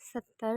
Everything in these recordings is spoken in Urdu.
70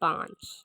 5।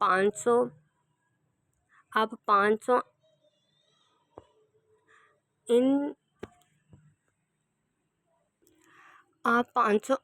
500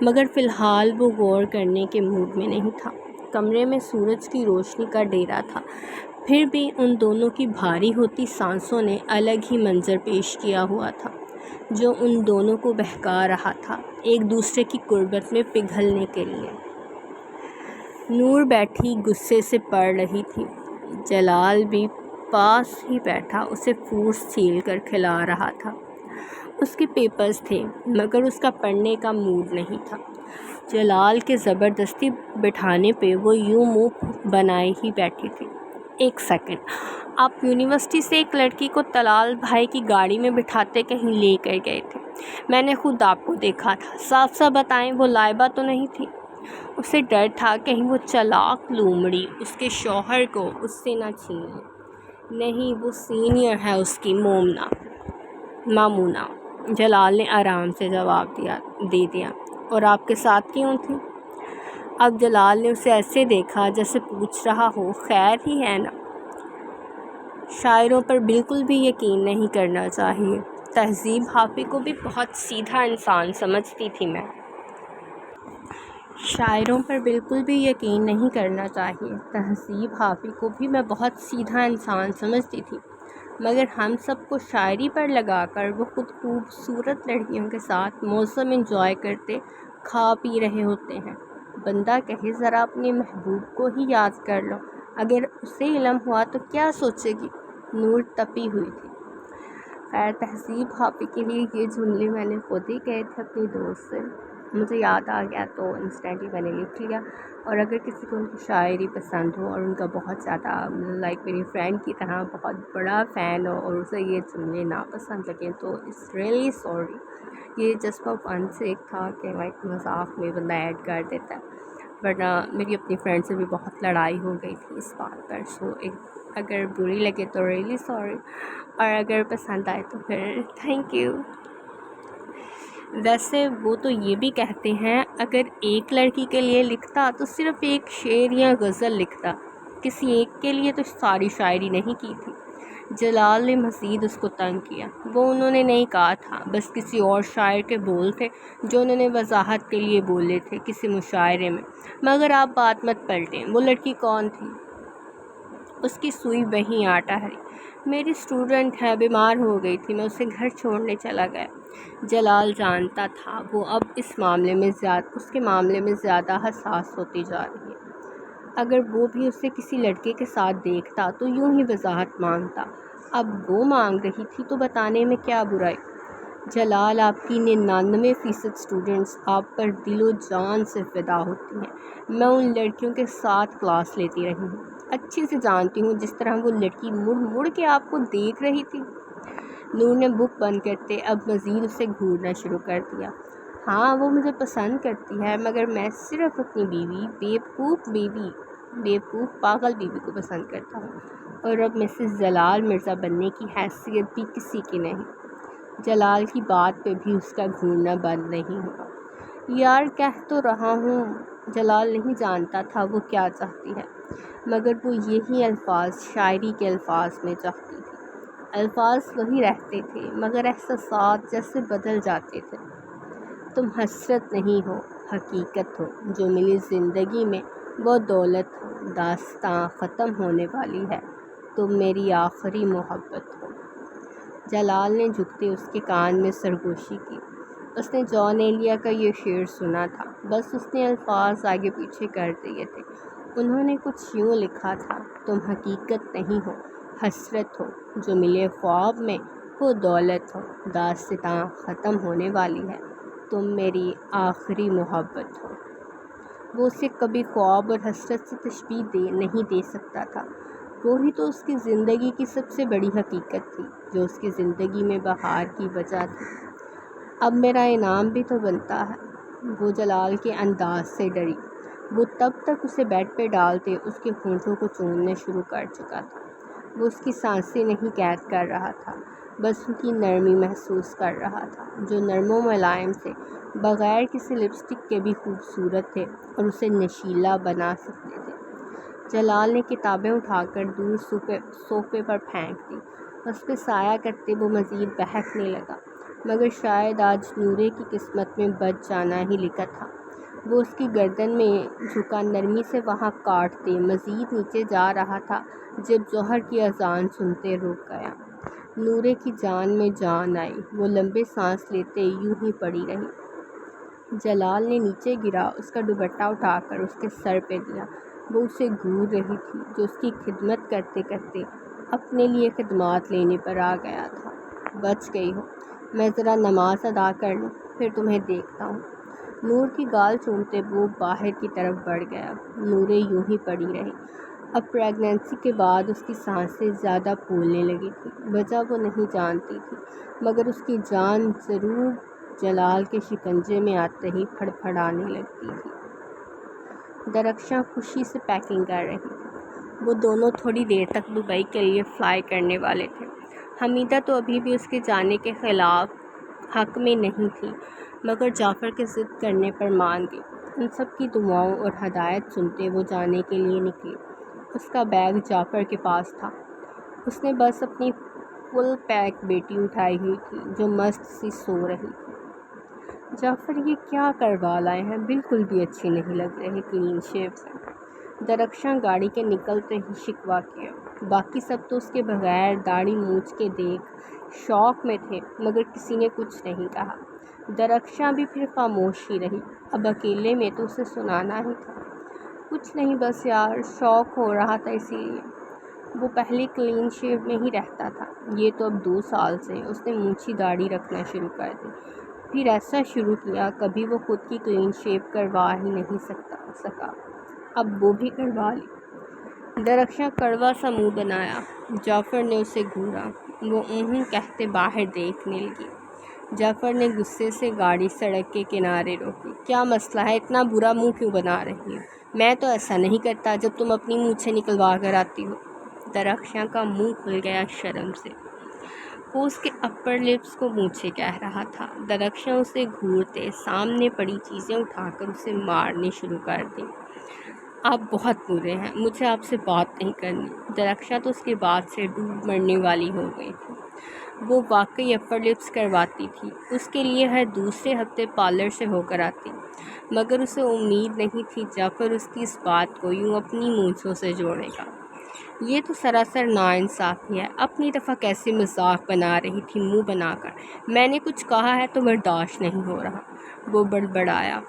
مگر فی الحال وہ غور کرنے کے موڈ میں نہیں تھا۔ کمرے میں سورج کی روشنی کا ڈیرا تھا، پھر بھی ان دونوں کی بھاری ہوتی سانسوں نے الگ ہی منظر پیش کیا ہوا تھا جو ان دونوں کو بہکا رہا تھا ایک دوسرے کی قربت میں پگھلنے کے لیے۔ نور بیٹھی غصے سے پڑ رہی تھی، جلال بھی پاس ہی بیٹھا اسے فروٹس چھیل کر کھلا رہا تھا۔ اس کے پیپرز تھے مگر اس کا پڑھنے کا موڈ نہیں تھا۔ جلال کے زبردستی بٹھانے پہ وہ یوں منہ بنائے ہی بیٹھی تھی۔ ایک سیکنڈ، آپ یونیورسٹی سے ایک لڑکی کو طلال بھائی کی گاڑی میں بٹھاتے کہیں لے کر گئے تھے، میں نے خود آپ کو دیکھا تھا، صاف صاف بتائیں وہ لائبہ تو نہیں تھی؟ اسے ڈر تھا کہیں وہ چالاک لومڑی اس کے شوہر کو اس سے نہ چھین لے۔ نہیں، وہ سینئر ہے اس کی مامونہ، جلال نے آرام سے جواب دے دیا۔ اور آپ کے ساتھ کیوں تھی؟ اب جلال نے اسے ایسے دیکھا جیسے پوچھ رہا ہو خیر ہی ہے نا؟ شاعروں پر بالکل بھی یقین نہیں کرنا چاہیے، تہذیب حافظ کو بھی بہت سیدھا انسان سمجھتی تھی میں۔ شاعروں پر بالکل بھی یقین نہیں کرنا چاہیے، تہذیب حافظ کو بھی میں بہت سیدھا انسان سمجھتی تھی، مگر ہم سب کو شاعری پر لگا کر وہ خود خوبصورت لڑکیوں کے ساتھ موسم انجوائے کرتے کھا پی رہے ہوتے ہیں۔ بندہ کہے ذرا اپنے محبوب کو ہی یاد کر لو، اگر اسے علم ہوا تو کیا سوچے گی؟ نور تپی ہوئی تھی۔ خیر، تہذیب حافظ کے لیے یہ جملے میں نے خود ہی کہے تھے اپنی دوست سے، مجھے یاد آ گیا تو انسٹنٹلی میں نے لکھ لیا۔ اور اگر کسی کو ان کی شاعری پسند ہو اور ان کا بہت زیادہ میری فرینڈ کی طرح بہت بڑا فین ہو اور اسے یہ جملے ناپسند لگیں تو اٹس ریئلی سوری، یہ جسٹ فار فن سے تھا کہ مذاق میں بندہ ایڈ کر دیتا ہے، ورنہ میری اپنی فرینڈ سے بھی بہت لڑائی ہو گئی تھی اس بات پر۔ سو اگر بری لگے تو ریئلی سوری، اور اگر پسند آئے تو پھر تھینک یو۔ ویسے وہ تو یہ بھی کہتے ہیں اگر ایک لڑکی کے لیے لکھتا تو صرف ایک شعر یا غزل لکھتا، کسی ایک کے لیے تو ساری شاعری نہیں کی تھی۔ جلال نے مزید اس کو تنگ کیا۔ وہ انہوں نے نہیں کہا تھا، بس کسی اور شاعر کے بول تھے جو انہوں نے وضاحت کے لیے بولے تھے کسی مشاعرے میں، مگر آپ بات مت پلٹیں۔ وہ لڑکی کون تھی؟ اس کی سوئی وہیں آٹا ہری، میری اسٹوڈنٹ ہے، بیمار ہو گئی تھی، میں اسے گھر چھوڑنے چلا گیا۔ جلال جانتا تھا وہ اب اس کے معاملے میں زیادہ حساس ہوتی جا رہی ہے۔ اگر وہ بھی اسے کسی لڑکے کے ساتھ دیکھتا تو یوں ہی وضاحت مانگتا، اب وہ مانگ رہی تھی تو بتانے میں کیا برائی؟ جلال، آپ کی 99% اسٹوڈنٹس آپ پر دل و جان سے فدا ہوتی ہیں، میں ان لڑکیوں کے ساتھ کلاس لیتی رہی ہوں، اچھے سے جانتی ہوں جس طرح وہ لڑکی مڑ مڑ کے آپ کو دیکھ رہی تھی۔ نور نے بک بند کرتے اب مزید اسے گھورنا شروع کر دیا۔ ہاں، وہ مجھے پسند کرتی ہے، مگر میں صرف اپنی بیوقوف پاگل بیوی کو پسند کرتا ہوں، اور اب مسز جلال مرزا بننے کی حیثیت بھی کسی کی نہیں۔ جلال کی بات پہ بھی اس کا گھورنا بند نہیں ہوا۔ یار، کہہ تو رہا ہوں۔ جلال نہیں جانتا تھا وہ کیا چاہتی ہے، مگر وہ یہی الفاظ شاعری کے الفاظ میں چاہتی تھی۔ الفاظ وہی رہتے تھے مگر احساسات جیسے بدل جاتے تھے۔ تم حسرت نہیں ہو، حقیقت ہو، جو ملی زندگی میں وہ دولت ہو، داستاں ختم ہونے والی ہے، تم میری آخری محبت ہو۔ جلال نے جھکتے اس کے کان میں سرگوشی کی۔ اس نے جان ایلیا کا یہ شعر سنا تھا، بس اس نے الفاظ آگے پیچھے کر دیے تھے۔ انہوں نے کچھ یوں لکھا تھا، تم حقیقت نہیں ہو، حسرت ہو، جو ملے خواب میں وہ دولت ہو، داستاں ختم ہونے والی ہے، تم میری آخری محبت ہو۔ وہ اسے کبھی خواب اور حسرت سے تشبیہ نہیں دے سکتا تھا، وہی تو اس کی زندگی کی سب سے بڑی حقیقت تھی، جو اس کی زندگی میں بہار کی وجہ تھی۔ اب میرا انعام بھی تو بنتا ہے۔ وہ جلال کے انداز سے ڈری۔ وہ تب تک اسے بیڈ پہ ڈالتے اس کے ہونٹوں کو چومنے شروع کر چکا تھا۔ وہ اس کی سانسیں نہیں قید کر رہا تھا، بس ان کی نرمی محسوس کر رہا تھا، جو نرم و ملائم تھے، بغیر کسی لپسٹک کے بھی خوبصورت تھے اور اسے نشیلا بنا سکتے تھے۔ جلال نے کتابیں اٹھا کر دور صوفے پر پھینک دی۔ اس پہ سایہ کرتے وہ مزید بہکنے لگا۔ مگر شاید آج نورے کی قسمت میں بچ جانا ہی لکھا تھا۔ وہ اس کی گردن میں جھکا نرمی سے وہاں کاٹتے مزید نیچے جا رہا تھا جب ظہر کی اذان سنتے رک گیا۔ نورے کی جان میں جان آئی، وہ لمبے سانس لیتے یوں ہی پڑی رہی۔ جلال نے نیچے گرا اس کا دوپٹہ اٹھا کر اس کے سر پہ دیا۔ وہ اسے گھور رہی تھی جو اس کی خدمت کرتے کرتے اپنے لیے خدمات لینے پر آ گیا تھا۔ بچ گئی ہو، میں ذرا نماز ادا کر لوں، پھر تمہیں دیکھتا ہوں۔ نور کی گال چومتے وہ باہر کی طرف بڑھ گیا۔ نورے یوں ہی پڑی رہی۔ اب پریگننسی کے بعد اس کی سانسیں زیادہ پھولنے لگی تھی۔ وجہ وہ نہیں جانتی تھی، مگر اس کی جان ضرور جلال کے شکنجے میں آتے ہی پھڑپھڑانے لگتی تھی۔ درخشاں خوشی سے پیکنگ کر رہی تھی۔ وہ دونوں تھوڑی دیر تک دبئی کے لیے فلائی کرنے والے تھے۔ حمیدہ تو ابھی بھی اس کے جانے کے خلاف حق میں نہیں تھی، مگر جعفر کے ضد کرنے پر مان گئی۔ ان سب کی دعاؤں اور ہدایت سنتے وہ جانے کے لیے نکلی۔ اس کا بیگ جعفر کے پاس تھا۔ اس نے بس اپنی فل پیک بیٹی اٹھائی ہوئی تھی جو مست سی سو رہی تھی۔ جعفر یہ کیا کروا لائے ہیں، بالکل بھی اچھی نہیں لگ رہی کلین شیو میں۔ درخشاں گاڑی کے نکلتے ہی شکوہ کیا۔ باقی سب تو اس کے بغیر داڑھی مونچھ کے دیکھ شوق میں تھے، مگر کسی نے کچھ نہیں کہا۔ درخشاں بھی پھر خاموش ہی رہی۔ اب اکیلے میں تو اسے سنانا ہی تھا۔ کچھ نہیں، بس یار شوق ہو رہا تھا اسی لیے۔ وہ پہلے کلین شیو میں ہی رہتا تھا، یہ تو اب 2 سال سے اس نے مونچھی داڑھی رکھنا شروع کر دی۔ پھر ایسا شروع کیا کبھی وہ خود کی کلین شیو کروا ہی نہیں سکا، اب وہ بھی کروا لی۔ درخشاں کڑوا سا منہ بنایا۔ جعفر نے اسے گھورا۔ وہ کہتے باہر دیکھنے لگی۔ جعفر نے غصے سے گاڑی سڑک کے کنارے روکی۔ کیا مسئلہ ہے، اتنا برا منہ کیوں بنا رہی ہو؟ میں تو ایسا نہیں کرتا جب تم اپنی مونچھیں نکلوا کر آتی ہو۔ درخشاں کا منہ کھل گیا شرم سے۔ وہ اس کے اپر لپس کو مونچھیں کہہ رہا تھا۔ درخشاں اسے گھورتے سامنے پڑی چیزیں اٹھا کر اسے مارنے شروع کر دی۔ آپ بہت برے ہیں، مجھے آپ سے بات نہیں کرنی۔ درخشاں تو اس کی بات سے ڈوب مرنے والی ہو گئی تھی۔ وہ واقعی اپر لپس کرواتی تھی، اس کے لیے ہر دوسرے ہفتے پارلر سے ہو کر آتی، مگر اسے امید نہیں تھی جعفر اس کی اس بات کو یوں اپنی مونچھوں سے جوڑے گا۔ یہ تو سراسر ناانصافی ہے۔ اپنی دفعہ کیسے مذاق بنا رہی تھی منہ بنا کر، میں نے کچھ کہا ہے تو برداشت نہیں ہو رہا، وہ بڑبڑایا۔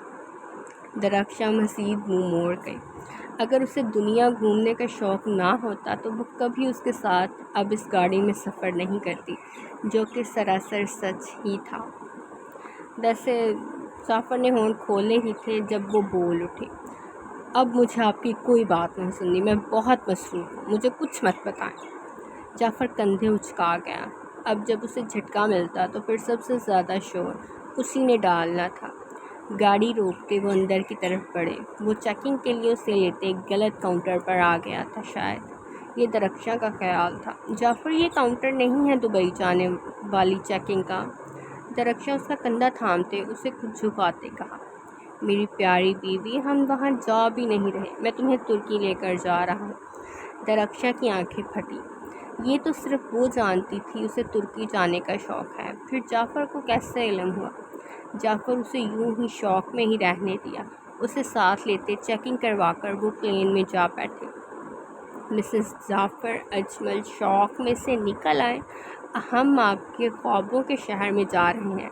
درخشاں مزید منہ موڑ گئی۔ اگر اسے دنیا گھومنے کا شوق نہ ہوتا تو وہ کبھی اس کے ساتھ اب اس گاڑی میں سفر نہیں کرتی، جو کہ سراسر سچ ہی تھا۔ ویسے جعفر نے ہونٹ کھولے ہی تھے جب وہ بول اٹھی۔ اب مجھے آپ کی کوئی بات نہیں سننی، میں بہت مصروف ہوں، مجھے کچھ مت بتائیں۔ جعفر کندھے اچکا گیا۔ اب جب اسے جھٹکا ملتا تو پھر سب سے زیادہ شور اسی نے ڈالنا تھا۔ گاڑی روکتے وہ اندر کی طرف بڑھے۔ وہ چیکنگ کے لیے اسے لیتے غلط کاؤنٹر پر آ گیا تھا شاید، یہ درخشاں کا خیال تھا۔ جعفر یہ کاؤنٹر نہیں ہے دبئی جانے والی چیکنگ کا۔ درخشاں اس کا کندھا تھامتے اسے کچھ جھکاتے کہا۔ میری پیاری بیوی، ہم وہاں جا بھی نہیں رہے، میں تمہیں ترکی لے کر جا رہا ہوں۔ درخشاں کی آنکھیں پھٹی۔ یہ تو صرف وہ جانتی تھی اسے ترکی جانے کا شوق ہے، پھر جعفر کو کیسے علم ہوا؟ جعفر اسے یوں ہی شوق میں ہی رہنے دیا۔ اسے ساتھ لیتے چیکنگ کروا کر وہ پلین میں جا بیٹھے۔ مسز جعفر اجمل شوق میں سے نکل آئے۔ ہم آپ کے خوابوں کے شہر میں جا رہے ہیں،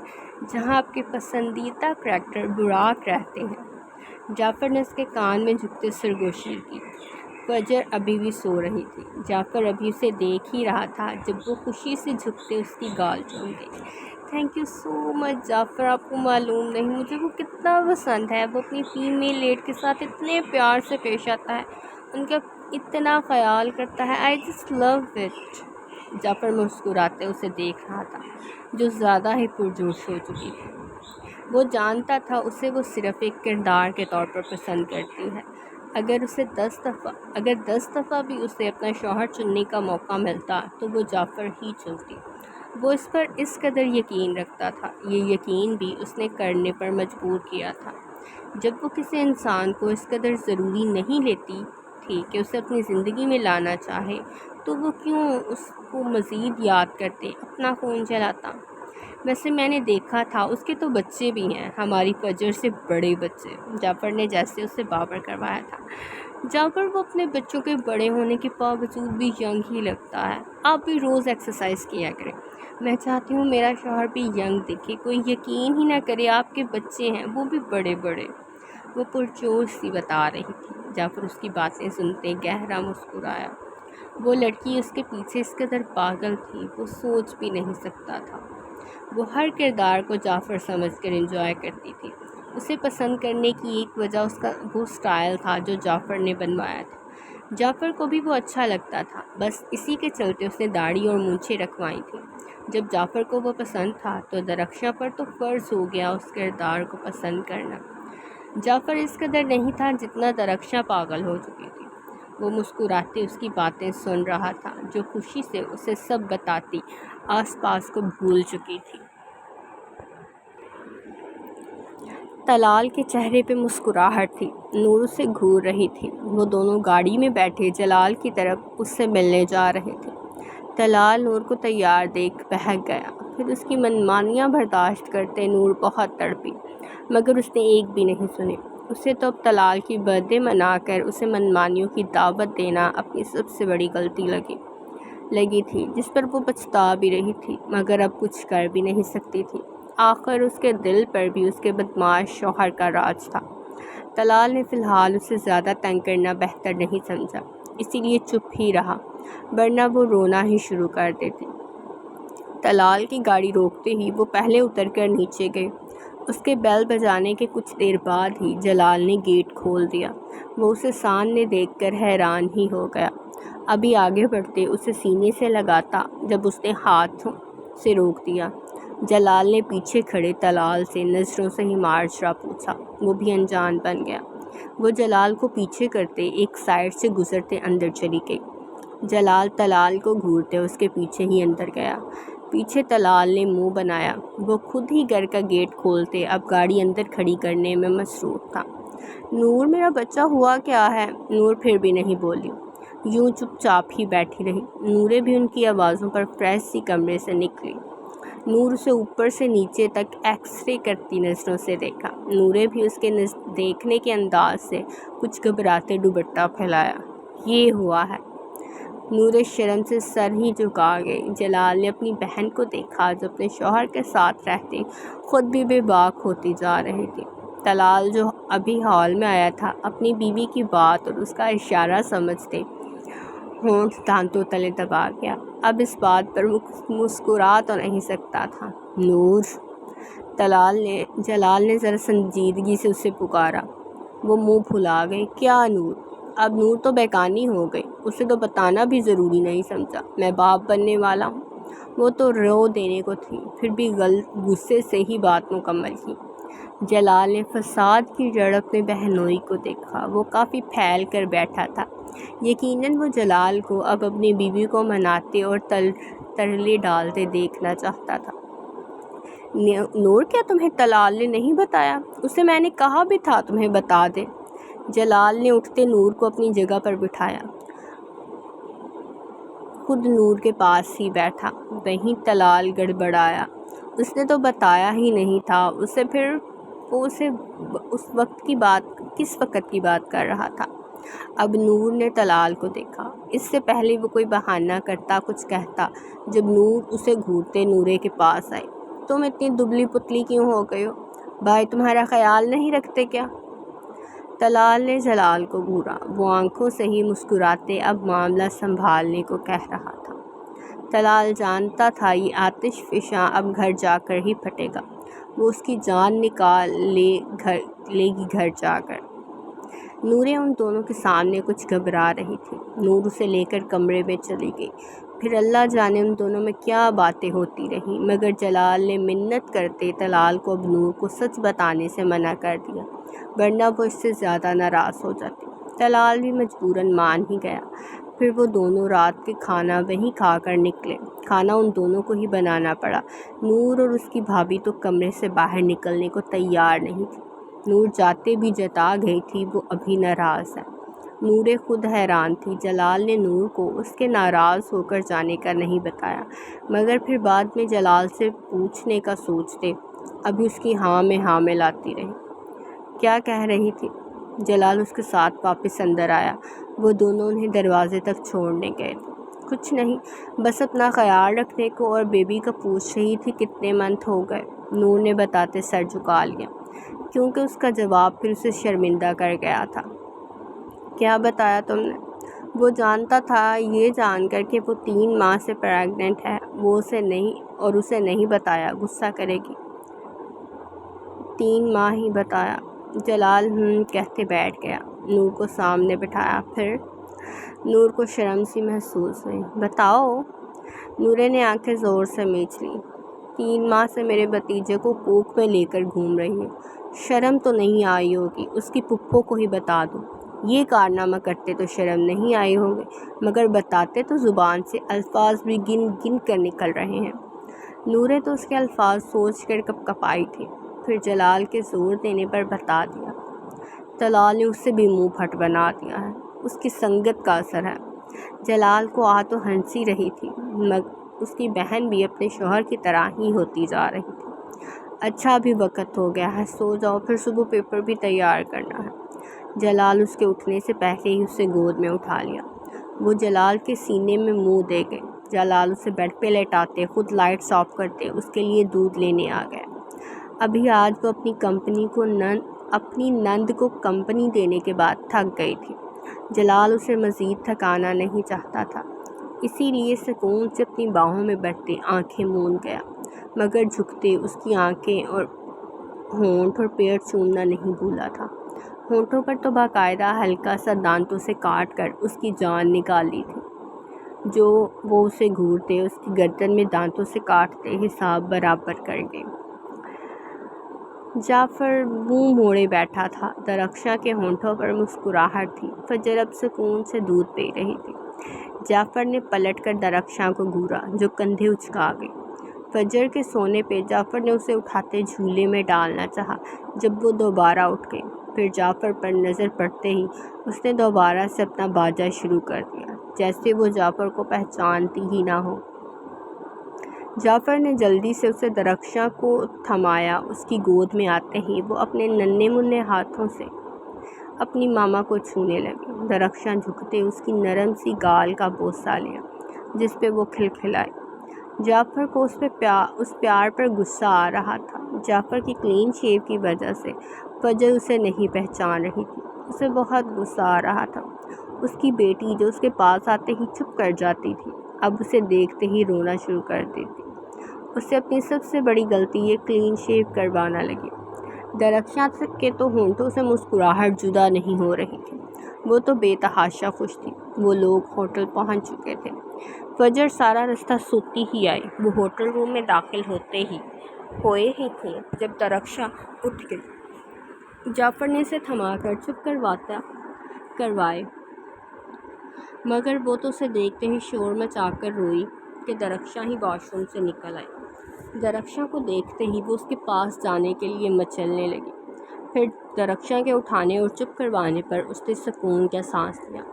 جہاں آپ کے پسندیدہ کریکٹر براق رہتے ہیں۔ جعفر نے اس کے کان میں جھکتے سرگوشی کی۔ فجر ابھی بھی سو رہی تھی۔ جعفر ابھی اسے دیکھ ہی رہا تھا جب وہ خوشی سے جھکتے اس کی گال چوم گئی۔ تھینک یو سو مچ جعفر، آپ کو معلوم نہیں مجھے وہ کتنا پسند ہے۔ وہ اپنی فیمیل لیڈ کے ساتھ اتنے پیار سے پیش آتا ہے، ان کا اتنا خیال کرتا ہے، آئی جسٹ لو اٹ۔ جعفر مسکراتے اسے دیکھ رہا تھا، جو زیادہ ہی پرجوش ہو چکی تھی۔ وہ جانتا تھا اسے وہ صرف ایک کردار کے طور پر پسند کرتی ہے۔ اگر 10 دفعہ بھی اسے اپنا شوہر چننے کا موقع ملتا تو وہ جعفر ہی چنتی۔ وہ اس پر اس قدر یقین رکھتا تھا، یہ یقین بھی اس نے کرنے پر مجبور کیا تھا۔ جب وہ کسی انسان کو اس قدر ضروری نہیں لیتی تھی کہ اسے اپنی زندگی میں لانا چاہے، تو وہ کیوں اس کو مزید یاد کرتے اپنا خون جلاتا؟ ویسے میں نے دیکھا تھا اس کے تو بچے بھی ہیں، ہماری فجر سے بڑے بچے۔ جعفر نے جیسے اسے بابر کروایا تھا۔ جعفر وہ اپنے بچوں کے بڑے ہونے کے باوجود بھی ینگ ہی لگتا ہے۔ آپ بھی روز ایکسرسائز کیا کریں۔ میں چاہتی ہوں میرا شوہر بھی ینگ دکھے، کوئی یقین ہی نہ کرے آپ کے بچے ہیں، وہ بھی بڑے بڑے۔ وہ پرجوش سی بتا رہی تھی۔ جعفر اس کی باتیں سنتے گہرا مسکرایا۔ وہ لڑکی اس کے پیچھے اس قدر پاگل تھی، وہ سوچ بھی نہیں سکتا تھا۔ وہ ہر کردار کو جعفر سمجھ کر انجوائے کرتی تھی۔ اسے پسند کرنے کی ایک وجہ اس کا وہ سٹائل تھا جو جعفر نے بنوایا تھا۔ جعفر کو بھی وہ اچھا لگتا تھا، بس اسی کے چلتے اس نے داڑھی اور مونچھیں رکھوائی تھیں۔ جب جعفر کو وہ پسند تھا تو درخشاں پر تو فرض ہو گیا اس کردار کو پسند کرنا۔ جعفر اس قدر نہیں تھا جتنا درخشاں پاگل ہو چکی تھی۔ وہ مسکراتے اس کی باتیں سن رہا تھا، جو خوشی سے اسے سب بتاتی آس پاس کو بھول چکی تھی۔ طلال کے چہرے پہ مسکراہٹ تھی، نور اسے گھور رہی تھی۔ وہ دونوں گاڑی میں بیٹھے جلال کی طرف اس سے ملنے جا رہے تھے۔ طلال نور کو تیار دیکھ بہک گیا، پھر اس کی منمانیاں برداشت کرتے نور بہت تڑپی، مگر اس نے ایک بھی نہیں سنی۔ اسے تو اب طلال کی برتھ ڈے منا کر اسے منمانیوں کی دعوت دینا اپنی سب سے بڑی غلطی لگی تھی، جس پر وہ پچھتا بھی رہی تھی، مگر اب کچھ کر بھی نہیں سکتی تھی۔ آخر اس کے دل پر بھی اس کے بدمعاش شوہر کا راج تھا۔ طلال نے فی الحال اسے زیادہ تنگ کرنا بہتر نہیں سمجھا، اسی لیے چپ ہی رہا، ورنہ وہ رونا ہی شروع کر دیتی۔ طلال کی گاڑی روکتے ہی وہ پہلے اتر کر نیچے گئے۔ اس کے بیل بجانے کے کچھ دیر بعد ہی جلال نے گیٹ کھول دیا۔ وہ اسے سامنے دیکھ کر حیران ہی ہو گیا۔ ابھی آگے بڑھتے اسے سینے سے لگاتا جب اس نے ہاتھوں سے روک دیا۔ جلال نے پیچھے کھڑے طلال سے نظروں سے ہی ماجرا پوچھا۔ وہ بھی انجان بن گیا۔ وہ جلال کو پیچھے کرتے ایک سائڈ سے گزرتے اندر چلی گئی۔ جلال طلال کو گھورتے اس کے پیچھے ہی اندر گیا۔ پیچھے طلال نے منہ بنایا۔ وہ خود ہی گھر کا گیٹ کھولتے اب گاڑی اندر کھڑی کرنے میں مصروف تھا۔ نور میرا بچہ ہوا کیا ہے؟ نور پھر بھی نہیں بولی، یوں چپ چاپ ہی بیٹھی رہی۔ نورے بھی ان کی آوازوں پر فریش سی کمرے سے نکلی۔ نور اسے اوپر سے نیچے تک ایکس رے کرتی نظروں سے دیکھا۔ نورے بھی اس کے دیکھنے کے انداز سے کچھ گھبراتے دوپٹہ پھیلایا۔ یہ ہوا ہے۔ نورے شرم سے سر ہی جھکا گئی۔ جلال نے اپنی بہن کو دیکھا جو اپنے شوہر کے ساتھ رہتے خود بھی بے باک ہوتی جا رہی تھی۔ طلال جو ابھی ہال میں آیا تھا اپنی بیوی کی بات اور اس کا اشارہ سمجھتے ہونٹ دانتوں تلے دبا گیا۔ اب اس بات پر مسکرا تو نہیں سکتا تھا۔ نور! جلال نے ذرا سنجیدگی سے اسے پکارا۔ وہ منہ پھلا گئی۔ کیا نور؟ اب نور تو بیکانی ہو گئی۔ اسے تو بتانا بھی ضروری نہیں سمجھا میں باپ بننے والا ہوں۔ وہ تو رو دینے کو تھی، پھر بھی غصے سے ہی بات مکمل کی۔ جلال نے فساد کی جڑ اپنے بہنوئی کو دیکھا۔ وہ کافی پھیل کر بیٹھا تھا۔ یقیناً وہ جلال کو اب اپنی بیوی کو مناتے اور ترلے ڈالتے دیکھنا چاہتا تھا۔ نور کیا تمہیں طلال نے نہیں بتایا؟ اسے میں نے کہا بھی تھا تمہیں بتا دے۔ جلال نے اٹھتے نور کو اپنی جگہ پر بٹھایا، خود نور کے پاس ہی بیٹھا۔ وہیں طلال گڑبڑایا۔ اس نے تو بتایا ہی نہیں تھا اسے، پھر وہ اسے کس وقت کی بات کر رہا تھا؟ اب نور نے طلال کو دیکھا۔ اس سے پہلے وہ کوئی بہانہ کرتا، کچھ کہتا، جب نور اسے گھورتے نورے کے پاس آئی۔ تم اتنی دبلی پتلی کیوں ہو گئے ہو؟ بھائی تمہارا خیال نہیں رکھتے کیا؟ طلال نے جلال کو گھورا۔ وہ آنکھوں سے ہی مسکراتے اب معاملہ سنبھالنے کو کہہ رہا تھا۔ طلال جانتا تھا یہ آتش فشاں اب گھر جا کر ہی پھٹے گا۔ وہ اس کی جان نکال لے گی گھر جا کر۔ نورے ان دونوں کے سامنے کچھ گھبرا رہی تھی۔ نور اسے لے کر کمرے میں چلی گئی۔ پھر اللہ جانے ان دونوں میں کیا باتیں ہوتی رہیں، مگر جلال نے منت کرتے طلال کو اب نور کو سچ بتانے سے منع کر دیا، ورنہ وہ اس سے زیادہ ناراض ہو جاتی۔ طلال بھی مجبوراً مان ہی گیا۔ پھر وہ دونوں رات کے کھانا وہیں کھا کر نکلے۔ کھانا ان دونوں کو ہی بنانا پڑا۔ نور اور اس کی بھابھی تو کمرے سے باہر نکلنے کو تیار نہیں تھی۔ نور جاتے بھی جتا گئی تھی وہ ابھی ناراض ہے۔ نور خود حیران تھی۔ جلال نے نور کو اس کے ناراض ہو کر جانے کا نہیں بتایا، مگر پھر بعد میں جلال سے پوچھنے کا سوچتے ابھی اس کی ہاں میں ہاں ملاتی رہی۔ کیا کہہ رہی تھی؟ جلال اس کے ساتھ واپس اندر آیا۔ وہ دونوں انہیں دروازے تک چھوڑنے گئے تھے۔ کچھ نہیں، بس اپنا خیال رکھنے کو، اور بیبی کا پوچھ رہی تھی کتنے منتھ ہو گئے۔ نور نے بتاتے سر جھکا لیا، کیونکہ اس کا جواب پھر اسے شرمندہ کر گیا تھا۔ کیا بتایا تم نے؟ وہ جانتا تھا یہ جان کر کہ وہ 3 ماہ سے پریگننٹ ہے، وہ اسے نہیں بتایا غصہ کرے گی۔ 3 ماہ ہی بتایا۔ جلال کہتے بیٹھ گیا۔ نور کو سامنے بٹھایا۔ پھر نور کو شرم سی محسوس ہوئی۔ بتاؤ۔ نورے نے آنکھیں زور سے میچ لیں۔ 3 ماہ سے میرے بھتیجے کو کوکھ میں لے کر گھوم رہی ہوں۔ شرم تو نہیں آئی ہوگی، اس کی پھپھو کو ہی بتا دوں۔ یہ کارنامہ کرتے تو شرم نہیں آئی ہوگی، مگر بتاتے تو زبان سے الفاظ بھی گن گن کر نکل رہے ہیں۔ نورے تو اس کے الفاظ سوچ کر کپ کپائی تھی، پھر جلال کے زور دینے پر بتا دیا۔ طلال نے اسے بھی منہ پھٹ بنا دیا ہے، اس کی سنگت کا اثر ہے۔ جلال کو تو ہنسی رہی تھی، مگر اس کی بہن بھی اپنے شوہر کی طرح ہی ہوتی جا رہی تھی۔ اچھا ابھی وقت ہو گیا ہے، سو جاؤ، پھر صبح پیپر بھی تیار کرنا ہے۔ جلال اس کے اٹھنے سے پہلے ہی اسے گود میں اٹھا لیا۔ وہ جلال کے سینے میں منہ دے گئے۔ جلال اسے بیڈ پہ لیٹاتے، خود لائٹس آف کرتے اس کے لیے دودھ لینے آ گئے۔ ابھی آج وہ اپنی نند کو کمپنی دینے کے بعد تھک گئی تھی۔ جلال اسے مزید تھکانا نہیں چاہتا تھا، اسی لیے سکون سے اپنی باہوں میں بیٹھتے آنکھیں موند گیا، مگر جھکتے اس کی آنکھیں اور ہونٹ اور پیٹ چومنا نہیں بھولا تھا۔ ہونٹوں پر تو باقاعدہ ہلکا سا دانتوں سے کاٹ کر اس کی جان نکال لی تھی، جو وہ اسے گھورتے اس کی گردن میں دانتوں سے کاٹتے حساب برابر کر گئے۔ جعفر منہ موڑے بیٹھا تھا۔ درخشاں کے ہونٹوں پر مسکراہٹ تھی۔ فجر اب سکون سے دودھ پی رہی تھی۔ جعفر نے پلٹ کر درخشاں کو گھورا، جو کندھے اچکا گئی۔ فجر کے سونے پہ جعفر نے اسے اٹھاتے جھولے میں ڈالنا چاہا، جب وہ دوبارہ اٹھ گئی۔ پھر جعفر پر نظر پڑتے ہی اس نے دوبارہ سے اپنا باجا شروع کر دیا، جیسے وہ جعفر کو پہچانتی ہی نہ ہو۔ جعفر نے جلدی سے اسے درخشاں کو تھمایا۔ اس کی گود میں آتے ہی وہ اپنے ننھے منھے ہاتھوں سے اپنی ماما کو چھونے لگی۔ درخشاں جھکتے اس کی نرم سی گال کا بوسہ لیا، جس پہ وہ کھلکھلائی۔ جعفر کو اس پیار پر غصہ آ رہا تھا۔ جعفر کی کلین شیو کی وجہ سے فجر اسے نہیں پہچان رہی تھی۔ اسے بہت غصہ آ رہا تھا۔ اس کی بیٹی جو اس کے پاس آتے ہی چپ کر جاتی تھی، اب اسے دیکھتے ہی رونا شروع کر دیتی۔ اس سے اپنی سب سے بڑی غلطی یہ کلین شیو کروانا لگی۔ درخشاں کے تو ہونٹوں سے مسکراہٹ جدا نہیں ہو رہی تھی، وہ تو بے تحاشا خوش تھی۔ وہ لوگ ہوٹل پہنچ چکے تھے۔ فجر سارا رستہ سوتی ہی آئی۔ وہ ہوٹل روم میں داخل ہوئے ہی تھے جب درخشاں اٹھ گئی۔ جعفر نے اسے تھما کر چپ کروائے، مگر وہ تو اسے دیکھتے ہی شور مچا کر روئی کہ درخشاں ہی واش روم سے نکل آئی۔ درخشاں کو دیکھتے ہی وہ اس کے پاس جانے کے لیے مچلنے لگی۔ پھر درخشاں کے اٹھانے اور چپ کروانے پر اس نے سکون کا سانس لیا۔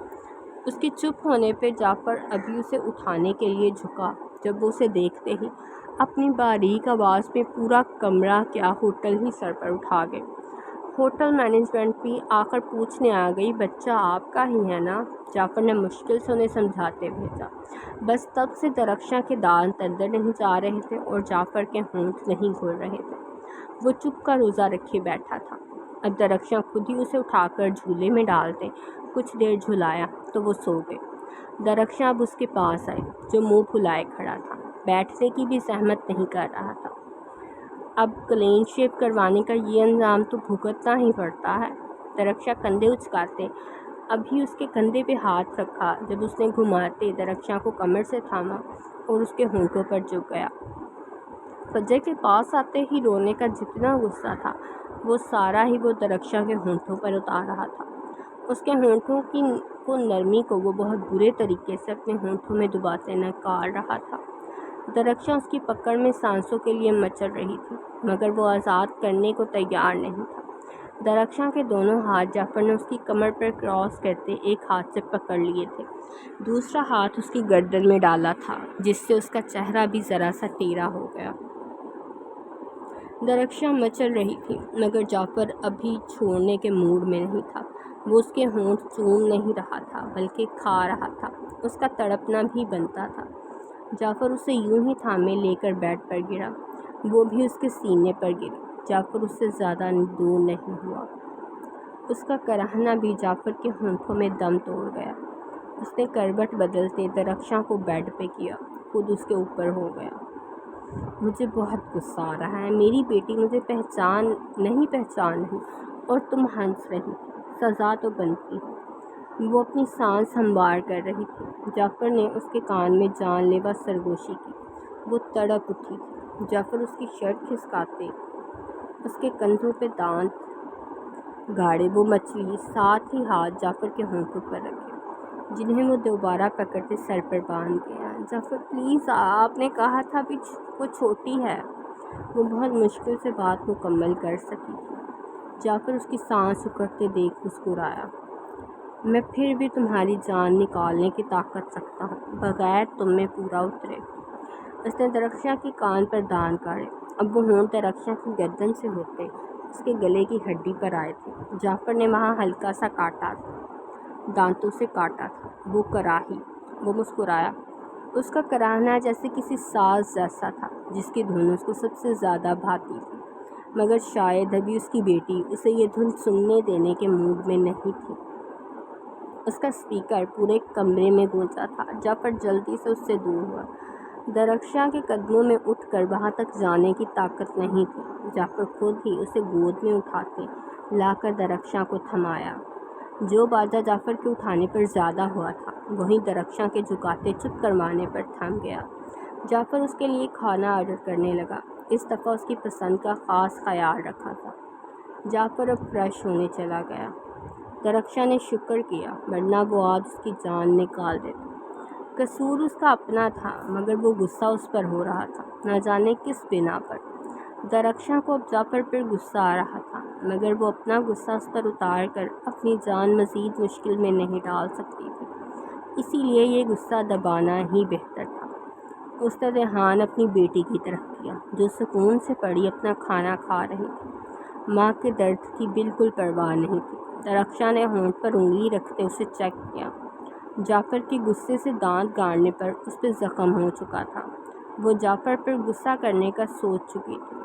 اس کے چپ ہونے پہ جعفر ابھی اسے اٹھانے کے لیے جھکا، جب وہ اسے دیکھتے ہی اپنی باریک آواز میں پورا کمرہ کیا ہوٹل ہی سر پر اٹھا گئے۔ ہوٹل مینجمنٹ بھی آ کر پوچھنے آ گئی، بچہ آپ کا ہی ہے نا؟ جعفر نے مشکل سے انہیں سمجھاتے بھیجا۔ بس تب سے درخشاں کے دانت اندر نہیں جا رہے تھے اور جعفر کے ہونٹ نہیں کھل رہے تھے۔ وہ چپ کا روزہ رکھے بیٹھا تھا۔ اب درخشاں خود ہی اسے اٹھا کر جھولے میں ڈالتے، کچھ دیر جھلایا تو وہ سو گئے۔ درخشاں اب اس کے پاس آئی، جو منہ پھلائے کھڑا تھا، بیٹھنے کی بھی زحمت نہیں کر رہا تھا۔ اب کلین شیو کروانے کا یہ انجام تو بھگتنا ہی پڑتا ہے۔ درخشاں کندھے اچکاتے ابھی اس کے کندھے پہ ہاتھ رکھا، جب اس نے گھماتے درخشاں کو کمر سے تھاما اور اس کے ہونٹوں پر جھک گیا۔ فجر کے پاس آتے ہی رونے کا جتنا غصہ تھا، وہ سارا ہی وہ درخشاں کے ہونٹوں پر اتار رہا تھا۔ اس کے ہونٹوں کی نرمی کو وہ بہت برے طریقے سے اپنے ہونٹوں میں دباتے نکال رہا تھا۔ درخشاں اس کی پکڑ میں سانسوں کے لیے مچل رہی تھی، مگر وہ آزاد کرنے کو تیار نہیں تھا۔ درخشاں کے دونوں ہاتھ جعفر نے اس کی کمر پر کراس کرتے ایک ہاتھ سے پکڑ لیے تھے، دوسرا ہاتھ اس کی گردن میں ڈالا تھا، جس سے اس کا چہرہ بھی ذرا سا ٹیڑھا ہو گیا۔ درخشاں مچل رہی تھی مگر جعفر ابھی چھوڑنے کے موڈ میں نہیں تھا۔ وہ اس کے ہونٹ چوم نہیں رہا تھا بلکہ کھا رہا تھا۔ اس کا تڑپنا بھی بنتا تھا۔ جعفر اسے یوں ہی تھامے لے کر بیڈ پر گرا، وہ بھی اس کے سینے پر گری۔ جعفر اس سے زیادہ دور نہیں ہوا۔ اس کا کراہنا بھی جعفر کے ہونٹوں میں دم توڑ گیا۔ اس نے کروٹ بدلتے درخشاں کو بیڈ پہ کیا، خود اس کے اوپر ہو گیا۔ مجھے بہت غصہ آ رہا ہے، میری بیٹی مجھے پہچان رہی اور تم ہنس رہی تھی، سزا تو بنتی ہے۔ وہ اپنی سانس ہموار کر رہی تھی۔ جعفر نے اس کے کان میں جان لیوا سرگوشی کی۔ وہ تڑپ اٹھی تھی۔ جعفر اس کی شرٹ کھسکاتے اس کے کندھوں پہ دانت گاڑے وہ مچلی، ساتھ ہی ہاتھ جعفر کے ہونٹوں پر رکھے، جنہیں وہ دوبارہ پکڑتے سر پر باندھ گیا۔ جعفر پلیز، آپ نے کہا تھا بھی وہ چھوٹی ہے۔ وہ بہت مشکل سے بات مکمل کر سکی تھی۔ جعفر اس کی سانس اکڑتے دیکھ مسکرایا۔ میں پھر بھی تمہاری جان نکالنے کی طاقت رکھتا ہوں، بغیر تم میں پورا اترے۔ اس نے درخشاں کے کان پر دان کاڑے۔ اب وہ ہونٹ درخشاں کی گردن سے ہوتے اس کے گلے کی ہڈی پر آئے تھے۔ جعفر نے وہاں ہلکا سا کاٹا تھا، دانتوں سے کاٹا تھا۔ وہ کراہی۔ وہ مسکرایا۔ اس کا کراہنا جیسے کسی ساز جیسا تھا جس کی دھن اس کو سب سے زیادہ بھاتی تھی، مگر شاید ابھی اس کی بیٹی اسے یہ دھن سننے دینے کے موڈ میں نہیں تھی۔ اس کا اسپیکر پورے کمرے میں گونجا تھا۔ جعفر جلدی سے اس سے دور ہوا۔ درخشاں کے قدموں میں اٹھ کر وہاں تک جانے کی طاقت نہیں تھی۔ جعفر خود ہی اسے گود میں اٹھاتے لا کر درخشاں کو تھمایا۔ جو باجا جعفر کے اٹھانے پر زیادہ ہوا تھا، وہیں درخشاں کے جھکاتے چپ کروانے پر تھم گیا۔ جعفر اس کے لیے کھانا آرڈر کرنے لگا۔ اس دفعہ اس کی پسند کا خاص خیال رکھا تھا۔ جعفر اب فریش ہونے چلا گیا۔ درخشاں نے شکر کیا، ورنہ وہ آج اس کی جان نکال دیتا۔ قصور اس کا اپنا تھا، مگر وہ غصہ اس پر ہو رہا تھا، نہ جانے کس بنا پر۔ درخشاں کو اب جعفر پر غصہ آ رہا تھا، مگر وہ اپنا غصہ اس پر اتار کر اپنی جان مزید مشکل میں نہیں ڈال سکتی تھی، اسی لیے یہ غصہ دبانا ہی بہتر تھا۔ اس نے دھیان اپنی بیٹی کی طرف کیا، جو سکون سے پڑی اپنا کھانا کھا رہی تھی۔ ماں کے درد کی بالکل پرواہ نہیں تھی۔ درخشاں نے ہونٹ پر انگلی رکھتے اسے چیک کیا۔ جعفر کے غصے سے دانت گاڑنے پر اس پہ زخم ہو چکا تھا۔ وہ جعفر پر غصہ کرنے کا سوچ چکی تھی،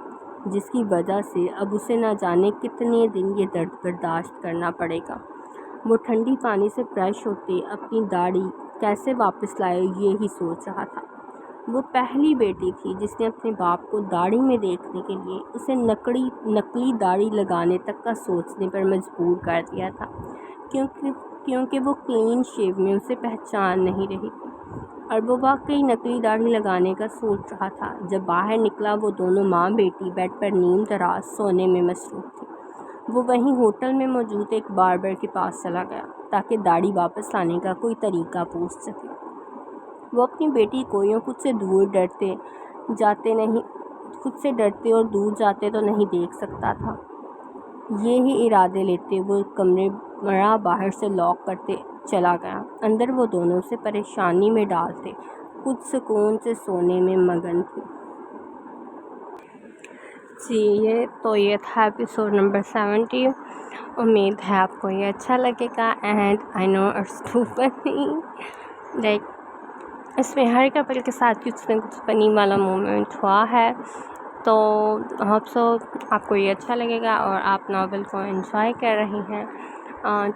جس کی وجہ سے اب اسے نہ جانے کتنے دن یہ درد برداشت کرنا پڑے گا۔ وہ ٹھنڈی پانی سے فریش ہوتے اپنی داڑھی کیسے واپس لائے یہی سوچ رہا تھا۔ وہ پہلی بیٹی تھی جس نے اپنے باپ کو داڑھی میں دیکھنے کے لیے اسے نقلی داڑھی لگانے تک کا سوچنے پر مجبور کر دیا تھا، کیونکہ وہ کلین شیو میں اسے پہچان نہیں رہی تھی، اور وہ واقعی نقلی داڑھی لگانے کا سوچ رہا تھا۔ جب باہر نکلا وہ دونوں ماں بیٹی بیڈ پر نیم دراز سونے میں مصروف تھی۔ وہ وہیں ہوٹل میں موجود ایک باربر کے پاس چلا گیا تاکہ داڑھی واپس لانے کا کوئی طریقہ پوچھ سکے۔ وہ اپنی بیٹی کو یوں خود سے ڈرتے اور دور جاتے تو نہیں دیکھ سکتا تھا۔ یہی ارادے لیتے وہ کمرے باہر سے لاک کرتے چلا گیا۔ اندر وہ دونوں سے پریشانی میں ڈالتے خود سکون سے سونے میں مگن تھی۔ یہ تھا ایپیسوڈ نمبر 70۔ امید ہے آپ کو یہ اچھا لگے گا، and I know it's too funny, like اس میں ہر کپل کے ساتھ کچھ نہ کچھ فنی والا مومنٹ ہوا ہے، تو ہوپ سو آپ کو یہ اچھا لگے گا اور آپ ناول کو انجوائے کر رہی ہیں۔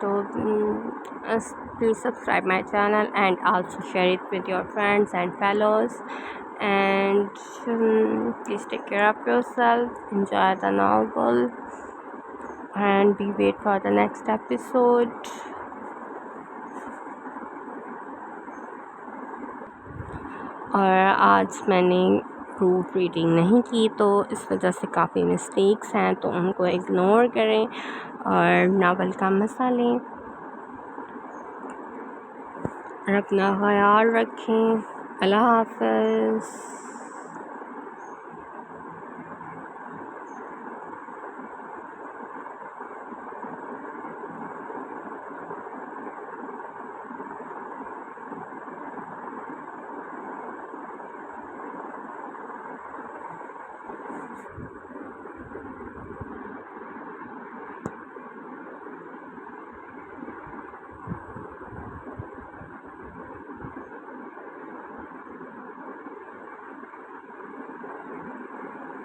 تو please subscribe my channel and also share it with your friends and fellows, and please take care of yourself, enjoy the novel, and we wait for the next episode. اور آج میں نے پروف ریڈنگ نہیں کی تو اس وجہ سے کافی مسٹیکس ہیں، تو ان کو اگنور کریں اور ناول کا مزہ لیں اور اپنا خیال رکھیں۔ اللہ حافظ۔